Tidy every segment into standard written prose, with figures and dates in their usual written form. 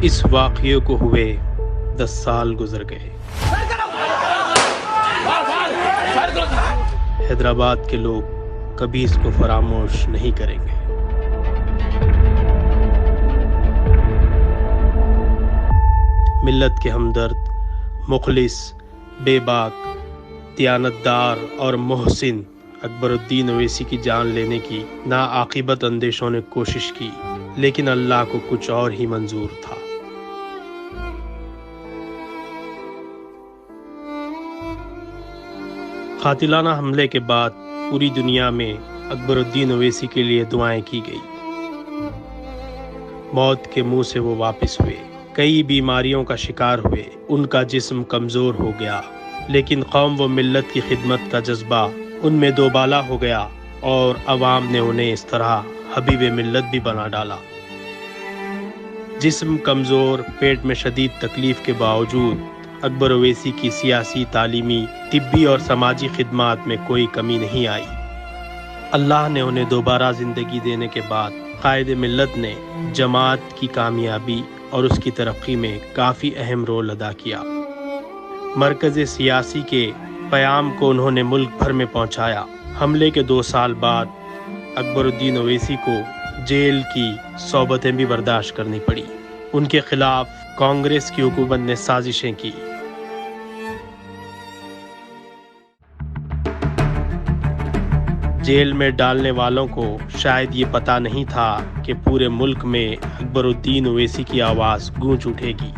اس واقعے کو ہوئے 10 سال گزر گئے۔ حیدرآباد کے لوگ کبھی اس کو فراموش نہیں کریں گے۔ ملت کے ہمدرد، مخلص، بے باک، دیانتدار اور محسن اکبر الدین اویسی کی جان لینے کی ناعاقبت اندیشوں نے کوشش کی، لیکن اللہ کو کچھ اور ہی منظور تھا۔ قاتلانہ حملے کے بعد پوری دنیا میں اکبر الدین اویسی کے لیے دعائیں کی گئی۔ موت کے منہ سے وہ واپس ہوئے، کئی بیماریوں کا شکار ہوئے، ان کا جسم کمزور ہو گیا، لیکن قوم و ملت کی خدمت کا جذبہ ان میں دوبالا ہو گیا اور عوام نے انہیں اس طرح حبیب ملت بھی بنا ڈالا۔ جسم کمزور، پیٹ میں شدید تکلیف کے باوجود اکبر اویسی کی سیاسی، تعلیمی، طبی اور سماجی خدمات میں کوئی کمی نہیں آئی۔ اللہ نے انہیں دوبارہ زندگی دینے کے بعد قائد ملت نے جماعت کی کامیابی اور اس کی ترقی میں کافی اہم رول ادا کیا۔ مرکز سیاسی کے پیام کو انہوں نے ملک بھر میں پہنچایا۔ حملے کے 2 سال بعد اکبر الدین اویسی کو جیل کی صحبتیں بھی برداشت کرنی پڑی۔ ان کے خلاف کانگریس کی حکومت نے سازشیں کی۔ جیل میں ڈالنے والوں کو شاید یہ پتہ نہیں تھا کہ پورے ملک میں اکبر الدین اویسی کی آواز گونج اٹھے گی۔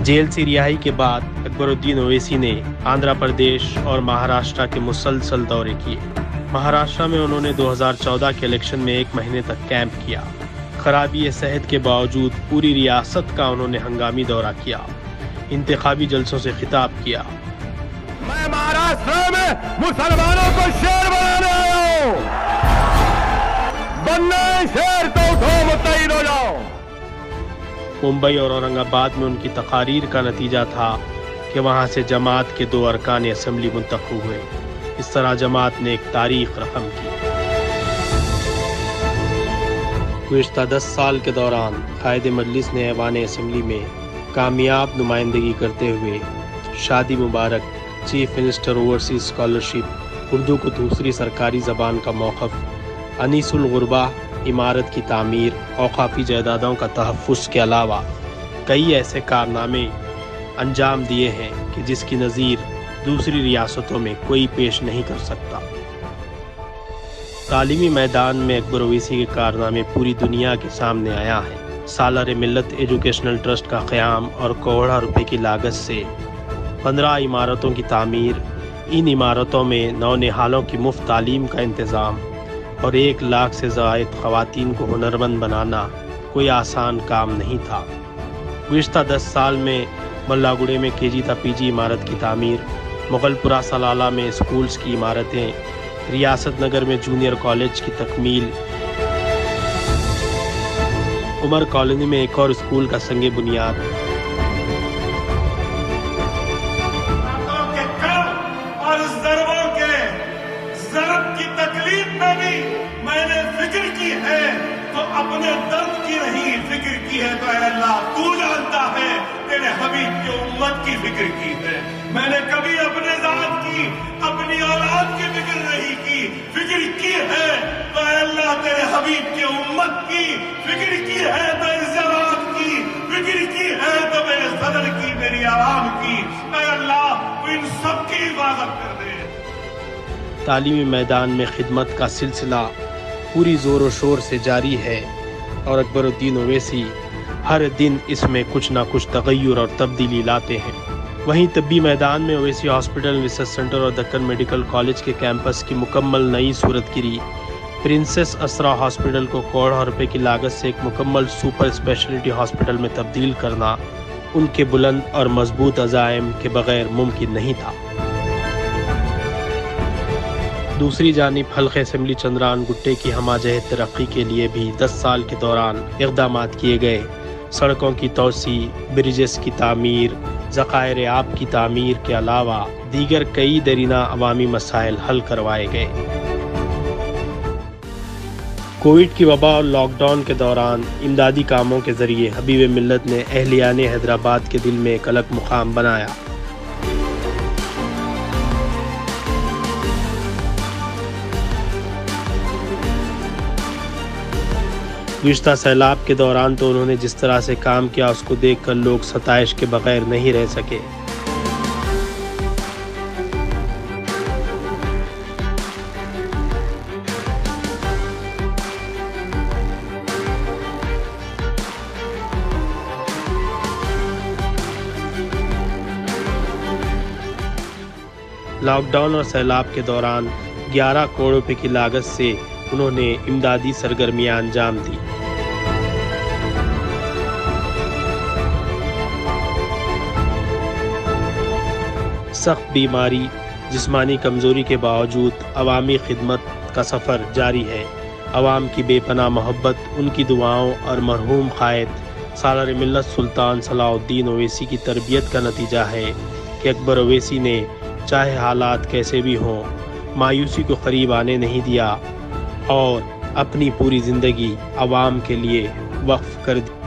جیل سے رہائی کے بعد اکبر الدین اویسی نے آندھرا پردیش اور مہاراشٹرا کے مسلسل دورے کیے۔ مہاراشٹرا میں انہوں نے 2014 کے الیکشن میں 1 مہینے تک کیمپ کیا۔ خرابی صحت کے باوجود پوری ریاست کا انہوں نے ہنگامی دورہ کیا، انتخابی جلسوں سے خطاب کیا۔ میں مہاراشٹر میں مسلمانوں کو شیر بنانے آیا ہوں، بننا شیر تو اٹھو متحد ہو جاؤ۔ ممبئی اور اورنگ آباد میں ان کی تقاریر کا نتیجہ تھا کہ وہاں سے جماعت کے 2 ارکان اسمبلی منتخب ہوئے۔ اس طرح جماعت نے ایک تاریخ رقم کی۔ گزشتہ 10 سال کے دوران قائد مجلس نے ایوان اسمبلی میں کامیاب نمائندگی کرتے ہوئے Shadi Mubarak, chief minister overseas scholarship, Urdu کو دوسری سرکاری زبان کا موقف، انیس الغربا، عمارت کی تعمیر، اوقافی جائیدادوں کا تحفظ کے علاوہ کئی ایسے کارنامے انجام دیے ہیں کہ جس کی نظیر دوسری ریاستوں میں کوئی پیش نہیں کر سکتا۔ تعلیمی میدان میں اکبر اویسی کے کارنامے پوری دنیا کے سامنے آیا ہے۔ سالار ملت ایجوکیشنل ٹرسٹ کا قیام اور کروڑوں روپے کی لاگت سے 15 عمارتوں کی تعمیر، ان عمارتوں میں نونہالوں کی مفت تعلیم کا انتظام اور 1 لاکھ سے زائد خواتین کو ہنرمند بنانا کوئی آسان کام نہیں تھا۔ گزشتہ 10 سال میں ملا گڑے میں KG تا PG عمارت کی تعمیر، مغل پورہ سلالہ میں اسکولز کی عمارتیں، ریاست نگر میں جونیئر کالج کی تکمیل، عمر کالونی میں ایک اور اسکول کا سنگ بنیاد۔ اور ضربوں کے ضرب کی تکلیف میں بھی میں نے فکر کی ہے، تو اپنے درد کی نہیں فکر کی ہے تو اے اللہ تو جانتا ہے، تیرے حبیب کی امت کی فکر کی ہے۔ میں نے کبھی اپنے ذات کی، اپنی اولاد کی فکر نہیں کی، فکر کی ہے تو اے اللہ تیرے حبیب کی امت کی فکر کی ہے، تو اس جماعت کی فکر کی ہے، تو میرے صدر کی، میری عوام کی، اے اللہ تو ان سب کی حفاظت کر دے۔ تعلیمی میدان میں خدمت کا سلسلہ پوری زور و شور سے جاری ہے اور اکبر الدین اویسی ہر دن اس میں کچھ نہ کچھ تغیر اور تبدیلی لاتے ہیں۔ وہیں طبی میدان میں اویسی ہاسپٹل، ریسرچ سینٹر اور دکن میڈیکل کالج کے کیمپس کی مکمل نئی صورت گری، پرنسس اسرا ہاسپٹل کو کروڑوں روپے کی لاگت سے ایک مکمل سپر اسپیشلٹی ہاسپٹل میں تبدیل کرنا ان کے بلند اور مضبوط عزائم کے بغیر ممکن نہیں تھا۔ دوسری جانب حلقہ اسمبلی چندران گٹے کی ہمہ جہت ترقی کے لیے بھی 10 سال کے دوران اقدامات کیے گئے۔ سڑکوں کی توسیع، بریجز کی تعمیر، ذخائر آب کی تعمیر کے علاوہ دیگر کئی درینہ عوامی مسائل حل کروائے گئے۔ کووڈ کی وبا اور لاک ڈاؤن کے دوران امدادی کاموں کے ذریعے حبیب ملت نے اہلیان حیدرآباد کے دل میں ایک الگ مقام بنایا۔ گزشتہ سیلاب کے دوران تو انہوں نے جس طرح سے کام کیا اس کو دیکھ کر لوگ ستائش کے بغیر نہیں رہ سکے۔ لاک ڈاؤن اور سیلاب کے دوران 11 کروڑ روپے کی لاگت سے انہوں نے امدادی سرگرمیاں انجام دی۔ سخت بیماری، جسمانی کمزوری کے باوجود عوامی خدمت کا سفر جاری ہے۔ عوام کی بے پناہ محبت، ان کی دعاؤں اور مرحوم قائد سالار ملت سلطان صلاح الدین اویسی کی تربیت کا نتیجہ ہے کہ اکبر اویسی نے چاہے حالات کیسے بھی ہوں مایوسی کو قریب آنے نہیں دیا اور اپنی پوری زندگی عوام کے لیے وقف کر دی۔